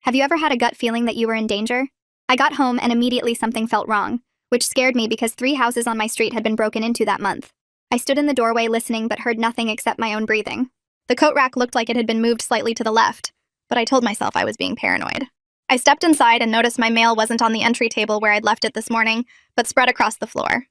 Have you ever had a gut feeling that you were in danger? I got home and immediately something felt wrong, which scared me because 3 houses on my street had been broken into that month. I stood in the doorway listening but heard nothing except my own breathing. The coat rack looked like it had been moved slightly to the left, but I told myself I was being paranoid. I stepped inside and noticed my mail wasn't on the entry table where I'd left it this morning, but spread across the floor.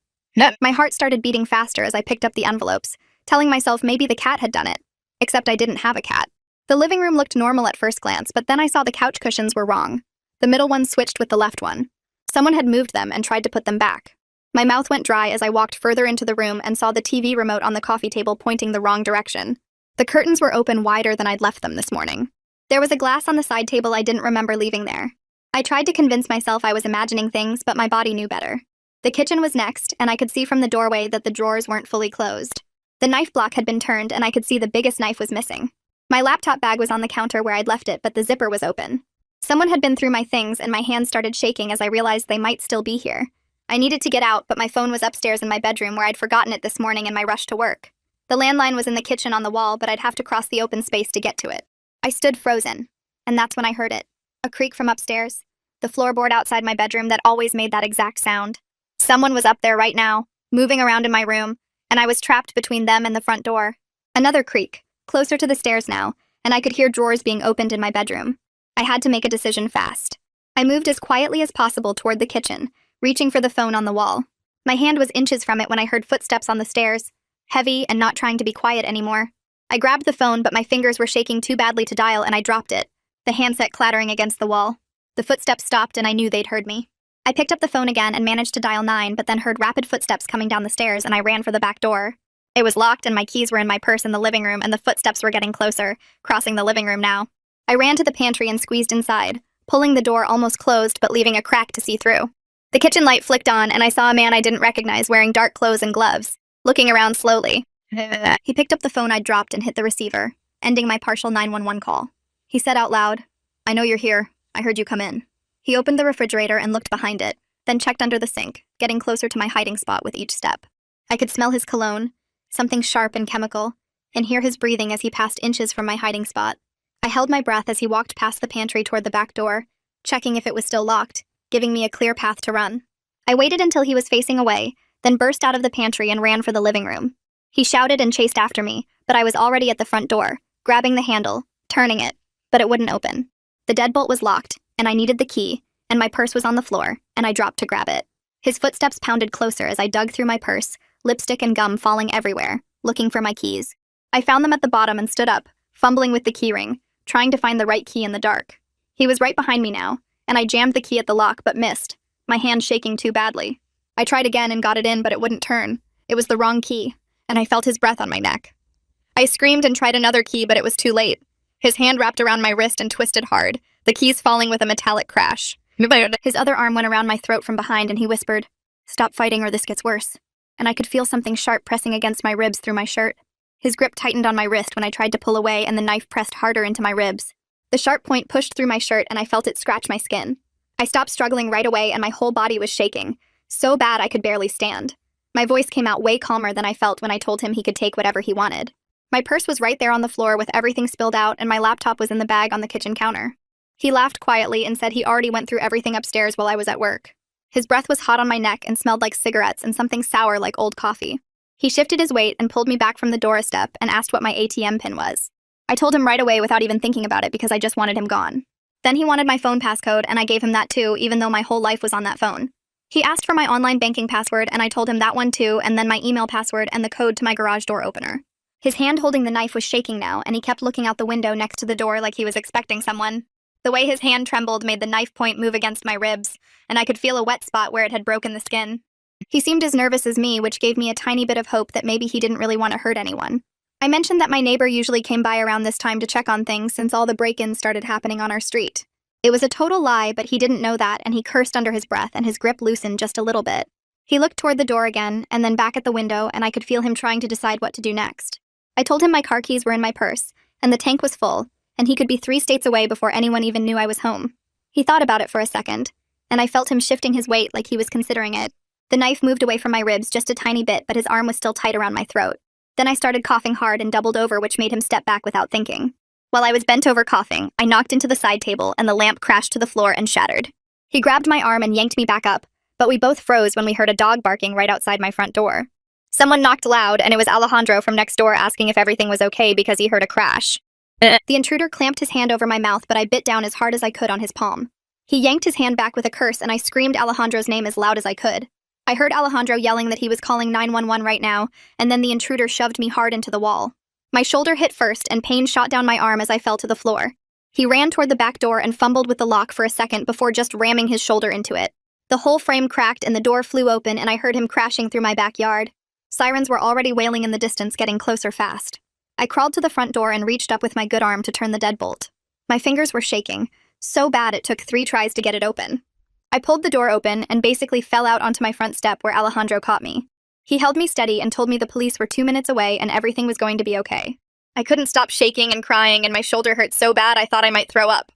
My heart started beating faster as I picked up the envelopes, telling myself maybe the cat had done it. Except I didn't have a cat. The living room looked normal at first glance, but then I saw the couch cushions were wrong. The middle one switched with the left one. Someone had moved them and tried to put them back. My mouth went dry as I walked further into the room and saw the TV remote on the coffee table pointing the wrong direction. The curtains were open wider than I'd left them this morning. There was a glass on the side table I didn't remember leaving there. I tried to convince myself I was imagining things, but my body knew better. The kitchen was next, and I could see from the doorway that the drawers weren't fully closed. The knife block had been turned, and I could see the biggest knife was missing. My laptop bag was on the counter where I'd left it, but the zipper was open. Someone had been through my things, and my hands started shaking as I realized they might still be here. I needed to get out, but my phone was upstairs in my bedroom where I'd forgotten it this morning in my rush to work. The landline was in the kitchen on the wall, but I'd have to cross the open space to get to it. I stood frozen, and that's when I heard it. A creak from upstairs. The floorboard outside my bedroom that always made that exact sound. Someone was up there right now, moving around in my room, and I was trapped between them and the front door. Another creak, closer to the stairs now, and I could hear drawers being opened in my bedroom. I had to make a decision fast. I moved as quietly as possible toward the kitchen, reaching for the phone on the wall. My hand was inches from it when I heard footsteps on the stairs, heavy and not trying to be quiet anymore. I grabbed the phone, but my fingers were shaking too badly to dial, and I dropped it, the handset clattering against the wall. The footsteps stopped, and I knew they'd heard me. I picked up the phone again and managed to dial 9, but then heard rapid footsteps coming down the stairs, and I ran for the back door. It was locked, and my keys were in my purse in the living room, and the footsteps were getting closer, crossing the living room now. I ran to the pantry and squeezed inside, pulling the door almost closed but leaving a crack to see through. The kitchen light flicked on, and I saw a man I didn't recognize wearing dark clothes and gloves, looking around slowly. He picked up the phone I'd dropped and hit the receiver, ending my partial 911 call. He said out loud, "I know you're here. I heard you come in." He opened the refrigerator and looked behind it, then checked under the sink, getting closer to my hiding spot with each step. I could smell his cologne, something sharp and chemical, and hear his breathing as he passed inches from my hiding spot. I held my breath as he walked past the pantry toward the back door, checking if it was still locked, giving me a clear path to run. I waited until he was facing away, then burst out of the pantry and ran for the living room. He shouted and chased after me, but I was already at the front door, grabbing the handle, turning it, but it wouldn't open. The deadbolt was locked, and I needed the key, and my purse was on the floor, and I dropped to grab it. His footsteps pounded closer as I dug through my purse, lipstick and gum falling everywhere, looking for my keys. I found them at the bottom and stood up, fumbling with the keyring, trying to find the right key in the dark. He was right behind me now, and I jammed the key at the lock but missed, my hand shaking too badly. I tried again and got it in, but it wouldn't turn. It was the wrong key, and I felt his breath on my neck. I screamed and tried another key, but it was too late. His hand wrapped around my wrist and twisted hard, the keys falling with a metallic crash. His other arm went around my throat from behind, and he whispered, "Stop fighting or this gets worse." And I could feel something sharp pressing against my ribs through my shirt. His grip tightened on my wrist when I tried to pull away, and the knife pressed harder into my ribs. The sharp point pushed through my shirt, and I felt it scratch my skin. I stopped struggling right away, and my whole body was shaking, so bad I could barely stand. My voice came out way calmer than I felt when I told him he could take whatever he wanted. My purse was right there on the floor with everything spilled out, and my laptop was in the bag on the kitchen counter. He laughed quietly and said he already went through everything upstairs while I was at work. His breath was hot on my neck and smelled like cigarettes and something sour like old coffee. He shifted his weight and pulled me back from the door a step and asked what my ATM pin was. I told him right away without even thinking about it because I just wanted him gone. Then he wanted my phone passcode, and I gave him that too, even though my whole life was on that phone. He asked for my online banking password, and I told him that one too, and then my email password and the code to my garage door opener. His hand holding the knife was shaking now, and he kept looking out the window next to the door like he was expecting someone. The way his hand trembled made the knife point move against my ribs, and I could feel a wet spot where it had broken the skin. He seemed as nervous as me, which gave me a tiny bit of hope that maybe he didn't really want to hurt anyone. I mentioned that my neighbor usually came by around this time to check on things since all the break-ins started happening on our street. It was a total lie, but he didn't know that, and he cursed under his breath, and his grip loosened just a little bit. He looked toward the door again, and then back at the window, and I could feel him trying to decide what to do next. I told him my car keys were in my purse, and the tank was full, and he could be 3 states away before anyone even knew I was home. He thought about it for a second, and I felt him shifting his weight like he was considering it. The knife moved away from my ribs just a tiny bit, but his arm was still tight around my throat. Then I started coughing hard and doubled over, which made him step back without thinking. While I was bent over coughing, I knocked into the side table and the lamp crashed to the floor and shattered. He grabbed my arm and yanked me back up, but we both froze when we heard a dog barking right outside my front door. Someone knocked loud, and it was Alejandro from next door asking if everything was okay because he heard a crash. The intruder clamped his hand over my mouth, but I bit down as hard as I could on his palm. He yanked his hand back with a curse, and I screamed Alejandro's name as loud as I could. I heard Alejandro yelling that he was calling 911 right now, and then the intruder shoved me hard into the wall. My shoulder hit first, and pain shot down my arm as I fell to the floor. He ran toward the back door and fumbled with the lock for a second before just ramming his shoulder into it. The whole frame cracked and the door flew open, and I heard him crashing through my backyard. Sirens were already wailing in the distance, getting closer fast. I crawled to the front door and reached up with my good arm to turn the deadbolt. My fingers were shaking, so bad it took 3 tries to get it open. I pulled the door open and basically fell out onto my front step where Alejandro caught me. He held me steady and told me the police were 2 minutes away and everything was going to be okay. I couldn't stop shaking and crying, and my shoulder hurt so bad I thought I might throw up.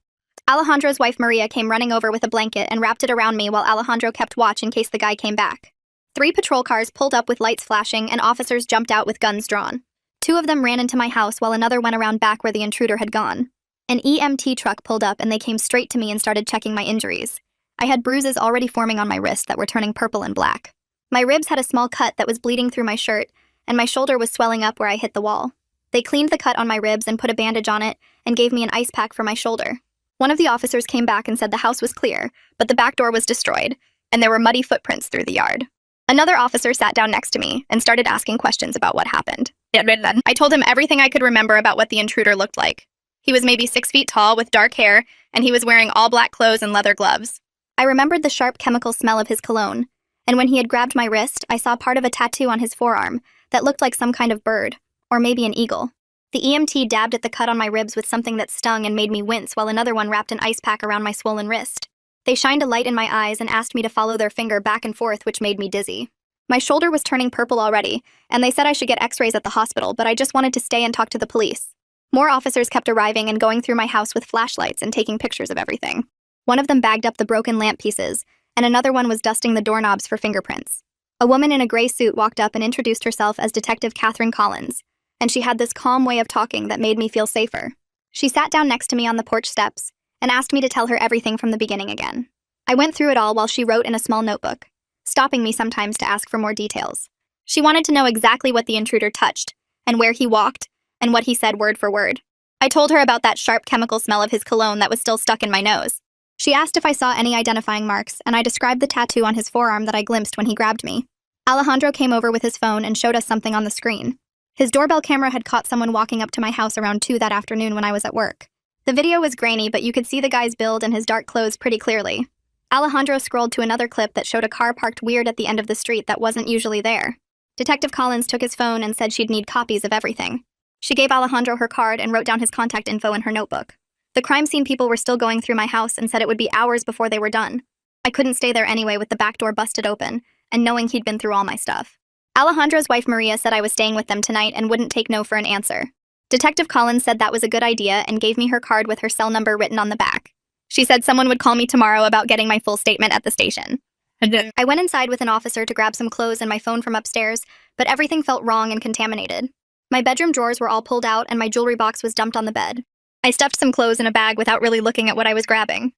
Alejandro's wife Maria came running over with a blanket and wrapped it around me while Alejandro kept watch in case the guy came back. 3 patrol cars pulled up with lights flashing and officers jumped out with guns drawn. 2 of them ran into my house while another went around back where the intruder had gone. An EMT truck pulled up and they came straight to me and started checking my injuries. I had bruises already forming on my wrist that were turning purple and black. My ribs had a small cut that was bleeding through my shirt, and my shoulder was swelling up where I hit the wall. They cleaned the cut on my ribs and put a bandage on it and gave me an ice pack for my shoulder. One of the officers came back and said the house was clear, but the back door was destroyed, and there were muddy footprints through the yard. Another officer sat down next to me and started asking questions about what happened. I told him everything I could remember about what the intruder looked like. He was maybe 6 feet tall with dark hair, and he was wearing all black clothes and leather gloves. I remembered the sharp chemical smell of his cologne, and when he had grabbed my wrist, I saw part of a tattoo on his forearm that looked like some kind of bird, or maybe an eagle. The EMT dabbed at the cut on my ribs with something that stung and made me wince while another one wrapped an ice pack around my swollen wrist. They shined a light in my eyes and asked me to follow their finger back and forth, which made me dizzy. My shoulder was turning purple already, and they said I should get x-rays at the hospital, but I just wanted to stay and talk to the police. More officers kept arriving and going through my house with flashlights and taking pictures of everything. One of them bagged up the broken lamp pieces, and another one was dusting the doorknobs for fingerprints. A woman in a gray suit walked up and introduced herself as Detective Catherine Collins, and she had this calm way of talking that made me feel safer. She sat down next to me on the porch steps and asked me to tell her everything from the beginning again. I went through it all while she wrote in a small notebook, stopping me sometimes to ask for more details. She wanted to know exactly what the intruder touched, and where he walked, and what he said word for word. I told her about that sharp chemical smell of his cologne that was still stuck in my nose. She asked if I saw any identifying marks, and I described the tattoo on his forearm that I glimpsed when he grabbed me. Alejandro came over with his phone and showed us something on the screen. His doorbell camera had caught someone walking up to my house around 2 that afternoon when I was at work. The video was grainy, but you could see the guy's build and his dark clothes pretty clearly. Alejandro scrolled to another clip that showed a car parked weird at the end of the street that wasn't usually there. Detective Collins took his phone and said she'd need copies of everything. She gave Alejandro her card and wrote down his contact info in her notebook. The crime scene people were still going through my house and said it would be hours before they were done. I couldn't stay there anyway with the back door busted open, and knowing he'd been through all my stuff. Alejandro's wife Maria said I was staying with them tonight and wouldn't take no for an answer. Detective Collins said that was a good idea and gave me her card with her cell number written on the back. She said someone would call me tomorrow about getting my full statement at the station. I went inside with an officer to grab some clothes and my phone from upstairs, but everything felt wrong and contaminated. My bedroom drawers were all pulled out and my jewelry box was dumped on the bed. I stuffed some clothes in a bag without really looking at what I was grabbing.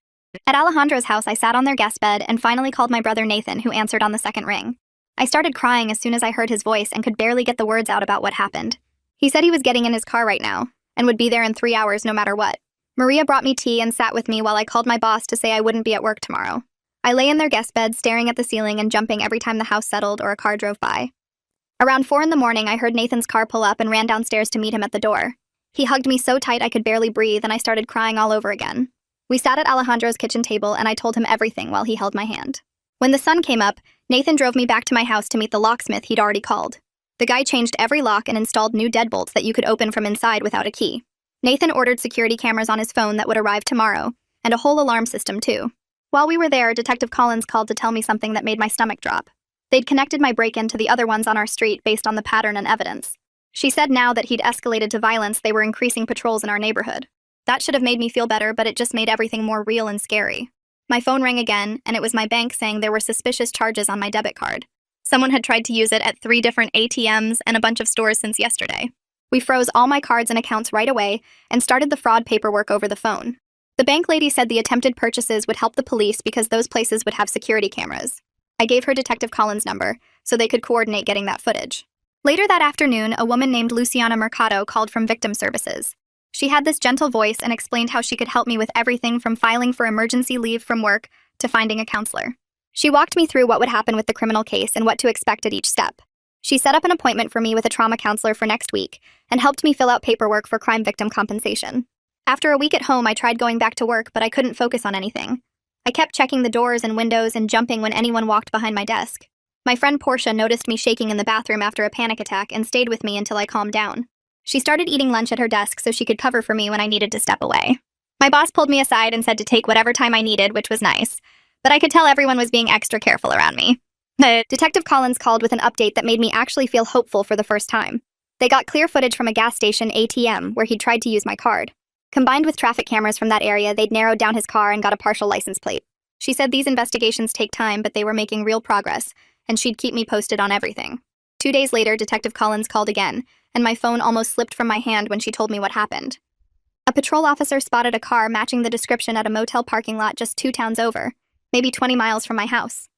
At Alejandro's house, I sat on their guest bed and finally called my brother Nathan, who answered on the second ring. I started crying as soon as I heard his voice and could barely get the words out about what happened. He said he was getting in his car right now and would be there in 3 hours no matter what. Maria brought me tea and sat with me while I called my boss to say I wouldn't be at work tomorrow. I lay in their guest bed staring at the ceiling and jumping every time the house settled or a car drove by. Around 4 in the morning, I heard Nathan's car pull up and ran downstairs to meet him at the door. He hugged me so tight I could barely breathe and I started crying all over again. We sat at Alejandro's kitchen table and I told him everything while he held my hand. When the sun came up, Nathan drove me back to my house to meet the locksmith he'd already called. The guy changed every lock and installed new deadbolts that you could open from inside without a key. Nathan ordered security cameras on his phone that would arrive tomorrow, and a whole alarm system too. While we were there, Detective Collins called to tell me something that made my stomach drop. They'd connected my break-in to the other ones on our street based on the pattern and evidence. She said now that he'd escalated to violence, they were increasing patrols in our neighborhood. That should have made me feel better, but it just made everything more real and scary. My phone rang again, and it was my bank saying there were suspicious charges on my debit card. Someone had tried to use it at 3 different ATMs and a bunch of stores since yesterday. We froze all my cards and accounts right away and started the fraud paperwork over the phone. The bank lady said the attempted purchases would help the police because those places would have security cameras. I gave her Detective Collins' number so they could coordinate getting that footage. Later that afternoon, a woman named Luciana Mercado called from Victim Services. She had this gentle voice and explained how she could help me with everything from filing for emergency leave from work to finding a counselor. She walked me through what would happen with the criminal case and what to expect at each step. She set up an appointment for me with a trauma counselor for next week and helped me fill out paperwork for crime victim compensation. After a week at home, I tried going back to work, but I couldn't focus on anything. I kept checking the doors and windows and jumping when anyone walked behind my desk. My friend Portia noticed me shaking in the bathroom after a panic attack and stayed with me until I calmed down. She started eating lunch at her desk so she could cover for me when I needed to step away. My boss pulled me aside and said to take whatever time I needed, which was nice, but I could tell everyone was being extra careful around me. Detective Collins called with an update that made me actually feel hopeful for the first time. They got clear footage from a gas station ATM where he'd tried to use my card. Combined with traffic cameras from that area, they'd narrowed down his car and got a partial license plate. She said these investigations take time, but they were making real progress, and she'd keep me posted on everything. 2 days later, Detective Collins called again, and my phone almost slipped from my hand when she told me what happened. A patrol officer spotted a car matching the description at a motel parking lot just 2 towns over, maybe 20 miles from my house.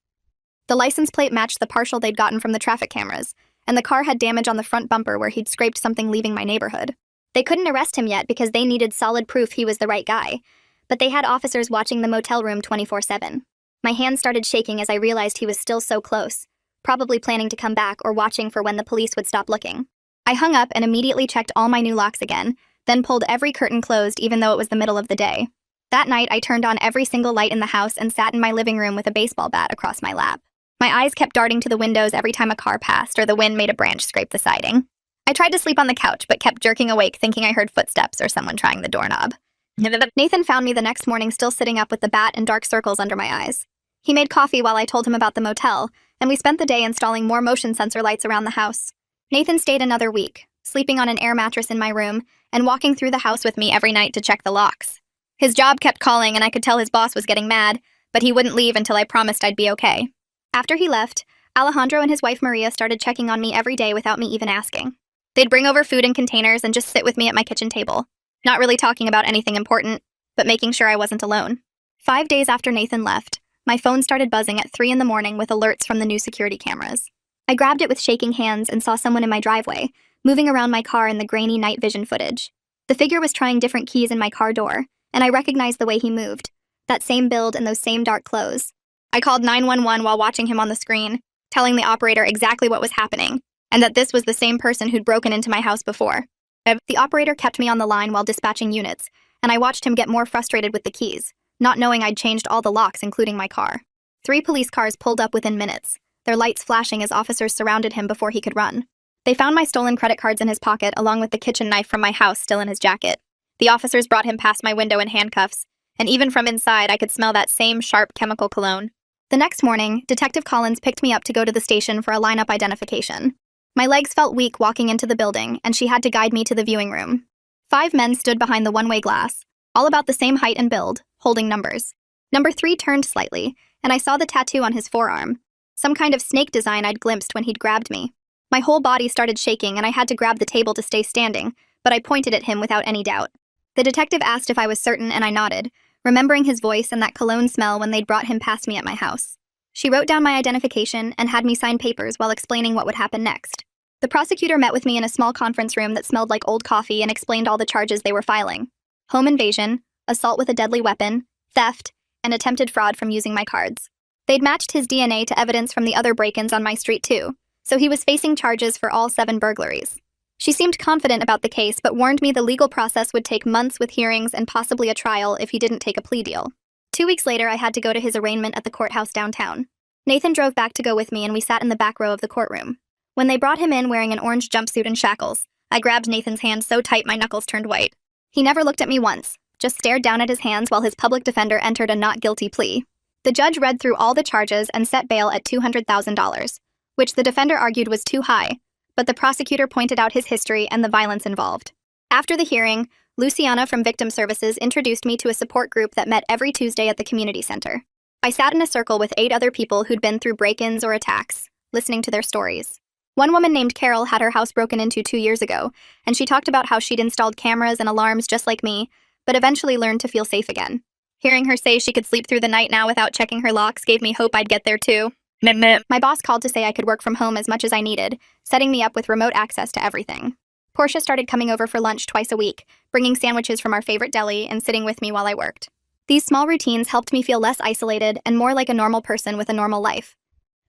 The license plate matched the partial they'd gotten from the traffic cameras, and the car had damage on the front bumper where he'd scraped something leaving my neighborhood. They couldn't arrest him yet because they needed solid proof he was the right guy, but they had officers watching the motel room 24/7. My hands started shaking as I realized he was still so close, probably planning to come back or watching for when the police would stop looking. I hung up and immediately checked all my new locks again, then pulled every curtain closed even though it was the middle of the day. That night, I turned on every single light in the house and sat in my living room with a baseball bat across my lap. My eyes kept darting to the windows every time a car passed or the wind made a branch scrape the siding. I tried to sleep on the couch, but kept jerking awake thinking I heard footsteps or someone trying the doorknob. Nathan found me the next morning still sitting up with the bat and dark circles under my eyes. He made coffee while I told him about the motel, and we spent the day installing more motion sensor lights around the house. Nathan stayed another week, sleeping on an air mattress in my room and walking through the house with me every night to check the locks. His job kept calling and I could tell his boss was getting mad, but he wouldn't leave until I promised I'd be okay. After he left, Alejandro and his wife Maria started checking on me every day without me even asking. They'd bring over food in containers and just sit with me at my kitchen table, not really talking about anything important, but making sure I wasn't alone. 5 days after Nathan left, my phone started buzzing at 3 in the morning with alerts from the new security cameras. I grabbed it with shaking hands and saw someone in my driveway, moving around my car in the grainy night vision footage. The figure was trying different keys in my car door, and I recognized the way he moved, that same build and those same dark clothes. I called 911 while watching him on the screen, telling the operator exactly what was happening, and that this was the same person who'd broken into my house before. The operator kept me on the line while dispatching units, and I watched him get more frustrated with the keys, not knowing I'd changed all the locks, including my car. 3 police cars pulled up within minutes, their lights flashing as officers surrounded him before he could run. They found my stolen credit cards in his pocket, along with the kitchen knife from my house still in his jacket. The officers brought him past my window in handcuffs, and even from inside, I could smell that same sharp chemical cologne. The next morning, Detective Collins picked me up to go to the station for a lineup identification. My legs felt weak walking into the building, and she had to guide me to the viewing room. 5 men stood behind the one-way glass, all about the same height and build, holding numbers. Number 3 turned slightly, and I saw the tattoo on his forearm, some kind of snake design I'd glimpsed when he'd grabbed me. My whole body started shaking, and I had to grab the table to stay standing, but I pointed at him without any doubt. The detective asked if I was certain, and I nodded, remembering his voice and that cologne smell when they'd brought him past me at my house. She wrote down my identification and had me sign papers while explaining what would happen next. The prosecutor met with me in a small conference room that smelled like old coffee and explained all the charges they were filing: home invasion, assault with a deadly weapon, theft, and attempted fraud from using my cards. They'd matched his DNA to evidence from the other break-ins on my street too, so he was facing charges for all 7 burglaries. She seemed confident about the case, but warned me the legal process would take months with hearings and possibly a trial if he didn't take a plea deal. 2 weeks later, I had to go to his arraignment at the courthouse downtown. Nathan drove back to go with me, and we sat in the back row of the courtroom. When they brought him in wearing an orange jumpsuit and shackles, I grabbed Nathan's hand so tight my knuckles turned white. He never looked at me once, just stared down at his hands while his public defender entered a not guilty plea. The judge read through all the charges and set bail at $200,000, which the defender argued was too high, but the prosecutor pointed out his history and the violence involved. After the hearing, Luciana from Victim Services introduced me to a support group that met every Tuesday at the community center. I sat in a circle with 8 other people who'd been through break-ins or attacks, listening to their stories. One woman named Carol had her house broken into 2 years ago, and she talked about how she'd installed cameras and alarms just like me, but eventually learned to feel safe again. Hearing her say she could sleep through the night now without checking her locks gave me hope I'd get there too. My boss called to say I could work from home as much as I needed, setting me up with remote access to everything. Portia started coming over for lunch twice a week, bringing sandwiches from our favorite deli and sitting with me while I worked. These small routines helped me feel less isolated and more like a normal person with a normal life.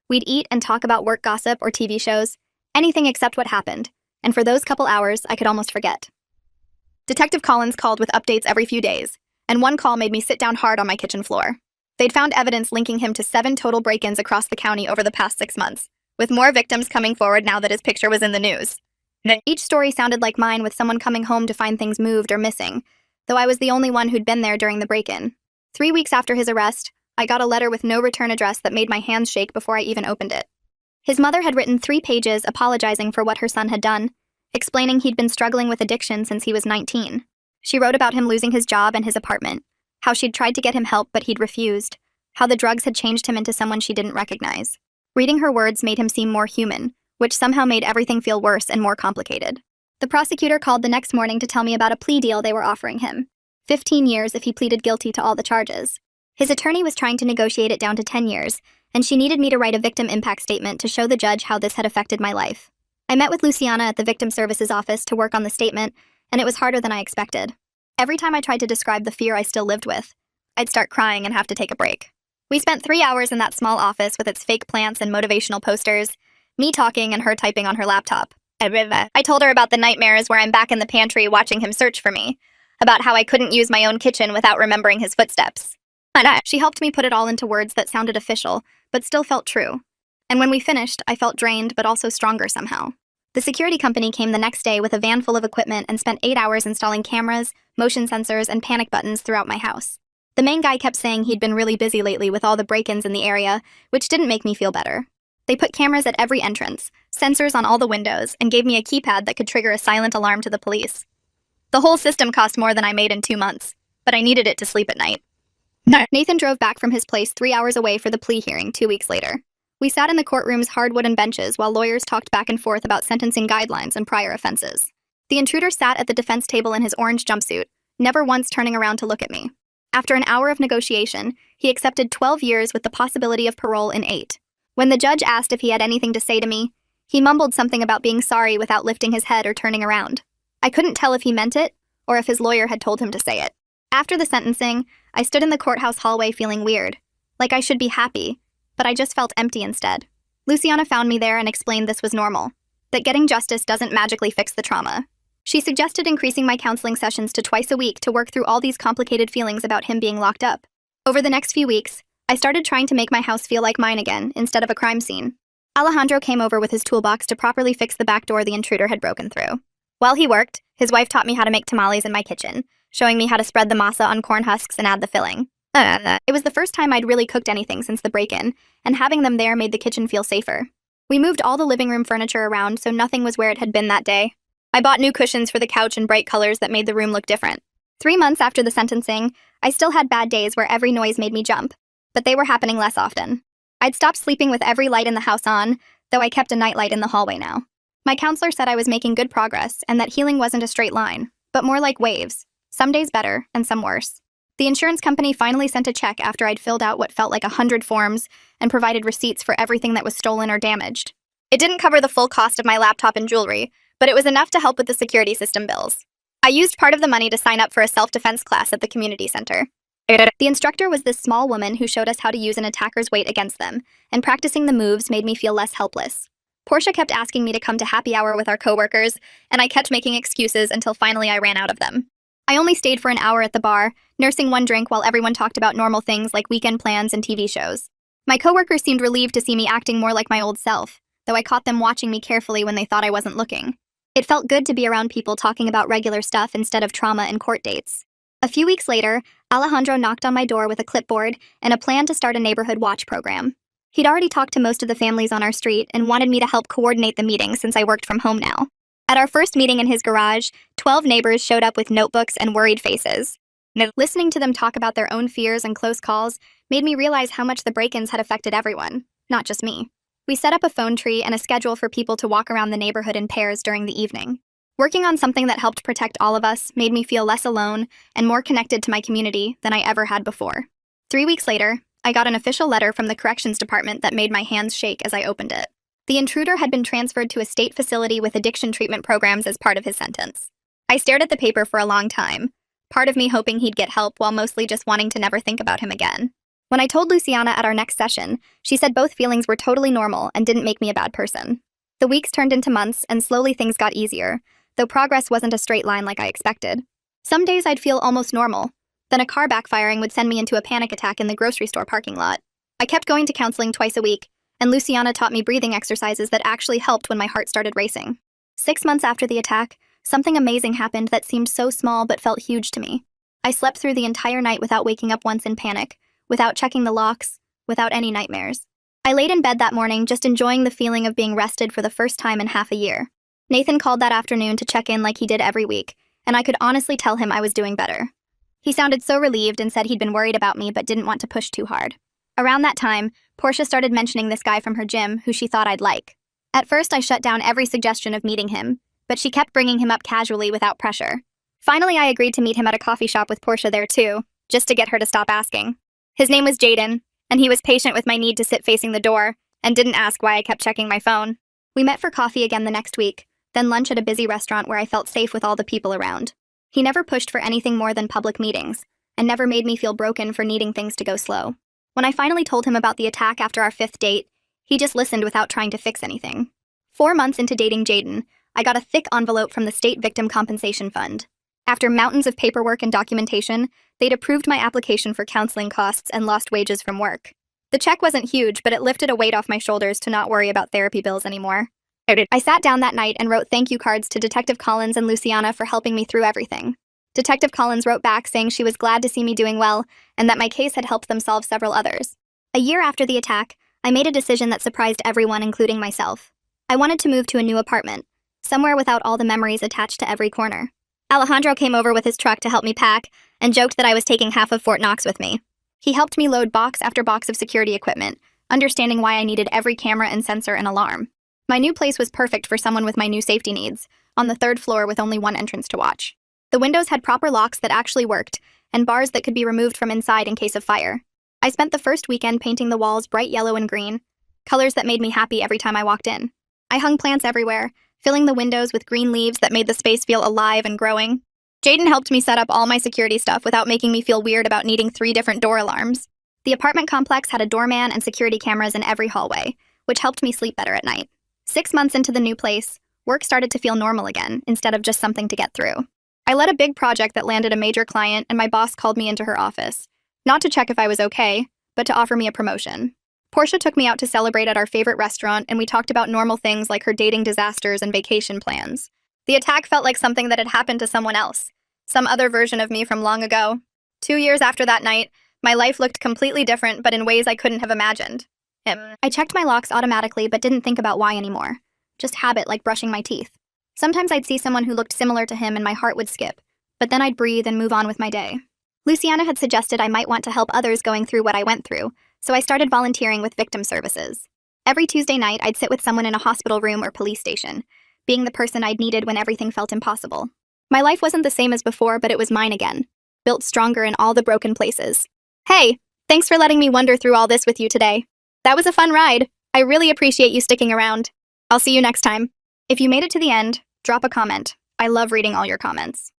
We'd eat and talk about work gossip or TV shows, anything except what happened, and for those couple hours, I could almost forget. Detective Collins called with updates every few days, and one call made me sit down hard on my kitchen floor. They'd found evidence linking him to 7 total break-ins across the county over the past 6 months, with more victims coming forward now that his picture was in the news. Each story sounded like mine, with someone coming home to find things moved or missing, though I was the only one who'd been there during the break-in. 3 weeks after his arrest, I got a letter with no return address that made my hands shake before I even opened it. His mother had written 3 pages apologizing for what her son had done, explaining he'd been struggling with addiction since he was 19. She wrote about him losing his job and his apartment, how she'd tried to get him help but he'd refused, how the drugs had changed him into someone she didn't recognize. Reading her words made him seem more human, which somehow made everything feel worse and more complicated. The prosecutor called the next morning to tell me about a plea deal they were offering him. 15 years if he pleaded guilty to all the charges. His attorney was trying to negotiate it down to 10 years, and she needed me to write a victim impact statement to show the judge how this had affected my life. I met with Luciana at the Victim Services office to work on the statement, and it was harder than I expected. Every time I tried to describe the fear I still lived with, I'd start crying and have to take a break. We spent 3 hours in that small office with its fake plants and motivational posters, me talking and her typing on her laptop. I told her about the nightmares where I'm back in the pantry watching him search for me, about how I couldn't use my own kitchen without remembering his footsteps. She helped me put it all into words that sounded official, but still felt true. And when we finished, I felt drained but also stronger somehow. The security company came the next day with a van full of equipment and spent 8 hours installing cameras, motion sensors, and panic buttons throughout my house. The main guy kept saying he'd been really busy lately with all the break-ins in the area, which didn't make me feel better. They put cameras at every entrance, sensors on all the windows, and gave me a keypad that could trigger a silent alarm to the police. The whole system cost more than I made in 2 months, but I needed it to sleep at night. Nathan drove back from his place 3 hours away for the plea hearing 2 weeks later. We sat in the courtroom's hard wooden benches while lawyers talked back and forth about sentencing guidelines and prior offenses. The intruder sat at the defense table in his orange jumpsuit, never once turning around to look at me. After an hour of negotiation, he accepted 12 years with the possibility of parole in 8. When the judge asked if he had anything to say to me, he mumbled something about being sorry without lifting his head or turning around. I couldn't tell if he meant it or if his lawyer had told him to say it. After the sentencing, I stood in the courthouse hallway feeling weird, like I should be happy, but I just felt empty instead. Luciana found me there and explained this was normal, that getting justice doesn't magically fix the trauma. She suggested increasing my counseling sessions to twice a week to work through all these complicated feelings about him being locked up. Over the next few weeks, I started trying to make my house feel like mine again, instead of a crime scene. Alejandro came over with his toolbox to properly fix the back door the intruder had broken through. While he worked, his wife taught me how to make tamales in my kitchen, showing me how to spread the masa on corn husks and add the filling. It was the first time I'd really cooked anything since the break-in, and having them there made the kitchen feel safer. We moved all the living room furniture around so nothing was where it had been that day. I bought new cushions for the couch and bright colors that made the room look different. 3 months after the sentencing, I still had bad days where every noise made me jump, but they were happening less often. I'd stopped sleeping with every light in the house on, though I kept a nightlight in the hallway now. My counselor said I was making good progress and that healing wasn't a straight line, but more like waves, some days better and some worse. The insurance company finally sent a check after I'd filled out what felt like 100 forms and provided receipts for everything that was stolen or damaged. It didn't cover the full cost of my laptop and jewelry, but it was enough to help with the security system bills. I used part of the money to sign up for a self-defense class at the community center. The instructor was this small woman who showed us how to use an attacker's weight against them, and practicing the moves made me feel less helpless. Portia kept asking me to come to happy hour with our coworkers, and I kept making excuses until finally I ran out of them. I only stayed for an hour at the bar, nursing one drink while everyone talked about normal things like weekend plans and TV shows. My coworkers seemed relieved to see me acting more like my old self, though I caught them watching me carefully when they thought I wasn't looking. It felt good to be around people talking about regular stuff instead of trauma and court dates. A few weeks later, Alejandro knocked on my door with a clipboard and a plan to start a neighborhood watch program. He'd already talked to most of the families on our street and wanted me to help coordinate the meeting since I worked from home now. At our first meeting in his garage, 12 neighbors showed up with notebooks and worried faces. Listening to them talk about their own fears and close calls made me realize how much the break-ins had affected everyone, not just me. We set up a phone tree and a schedule for people to walk around the neighborhood in pairs during the evening. Working on something that helped protect all of us made me feel less alone and more connected to my community than I ever had before. 3 weeks later, I got an official letter from the corrections department that made my hands shake as I opened it. The intruder had been transferred to a state facility with addiction treatment programs as part of his sentence. I stared at the paper for a long time, part of me hoping he'd get help while mostly just wanting to never think about him again. When I told Luciana at our next session, she said both feelings were totally normal and didn't make me a bad person. The weeks turned into months and slowly things got easier, though progress wasn't a straight line like I expected. Some days I'd feel almost normal, then a car backfiring would send me into a panic attack in the grocery store parking lot. I kept going to counseling twice a week, and Luciana taught me breathing exercises that actually helped when my heart started racing. 6 months after the attack, something amazing happened that seemed so small but felt huge to me. I slept through the entire night without waking up once in panic, without checking the locks, without any nightmares. I laid in bed that morning just enjoying the feeling of being rested for the first time in half a year. Nathan called that afternoon to check in like he did every week, and I could honestly tell him I was doing better. He sounded so relieved and said he'd been worried about me but didn't want to push too hard. Around that time, Portia started mentioning this guy from her gym who she thought I'd like. At first, I shut down every suggestion of meeting him, but she kept bringing him up casually without pressure. Finally, I agreed to meet him at a coffee shop with Portia there too, just to get her to stop asking. His name was Jaden, and he was patient with my need to sit facing the door and didn't ask why I kept checking my phone. We met for coffee again the next week, then lunch at a busy restaurant where I felt safe with all the people around. He never pushed for anything more than public meetings, and never made me feel broken for needing things to go slow. When I finally told him about the attack after our 5th date, he just listened without trying to fix anything. 4 months into dating Jaden, I got a thick envelope from the State Victim Compensation Fund. After mountains of paperwork and documentation, they'd approved my application for counseling costs and lost wages from work. The check wasn't huge, but it lifted a weight off my shoulders to not worry about therapy bills anymore. I sat down that night and wrote thank you cards to Detective Collins and Luciana for helping me through everything. Detective Collins wrote back saying she was glad to see me doing well and that my case had helped them solve several others. A year after the attack, I made a decision that surprised everyone, including myself. I wanted to move to a new apartment, somewhere without all the memories attached to every corner. Alejandro came over with his truck to help me pack and joked that I was taking half of Fort Knox with me. He helped me load box after box of security equipment, understanding why I needed every camera and sensor and alarm. My new place was perfect for someone with my new safety needs, on the 3rd floor with only one entrance to watch. The windows had proper locks that actually worked, and bars that could be removed from inside in case of fire. I spent the first weekend painting the walls bright yellow and green, colors that made me happy every time I walked in. I hung plants everywhere, filling the windows with green leaves that made the space feel alive and growing. Jaden helped me set up all my security stuff without making me feel weird about needing 3 different door alarms. The apartment complex had a doorman and security cameras in every hallway, which helped me sleep better at night. 6 months into the new place, work started to feel normal again, instead of just something to get through. I led a big project that landed a major client, and my boss called me into her office, not to check if I was okay, but to offer me a promotion. Portia took me out to celebrate at our favorite restaurant, and we talked about normal things like her dating disasters and vacation plans. The attack felt like something that had happened to someone else, some other version of me from long ago. 2 years after that night, my life looked completely different, but in ways I couldn't have imagined. I checked my locks automatically but didn't think about why anymore. Just habit, like brushing my teeth. Sometimes I'd see someone who looked similar to him and my heart would skip, but then I'd breathe and move on with my day. Luciana had suggested I might want to help others going through what I went through, so I started volunteering with victim services. Every Tuesday night, I'd sit with someone in a hospital room or police station, being the person I'd needed when everything felt impossible. My life wasn't the same as before, but it was mine again, built stronger in all the broken places. Hey, thanks for letting me wander through all this with you today. That was a fun ride. I really appreciate you sticking around. I'll see you next time. If you made it to the end, drop a comment. I love reading all your comments.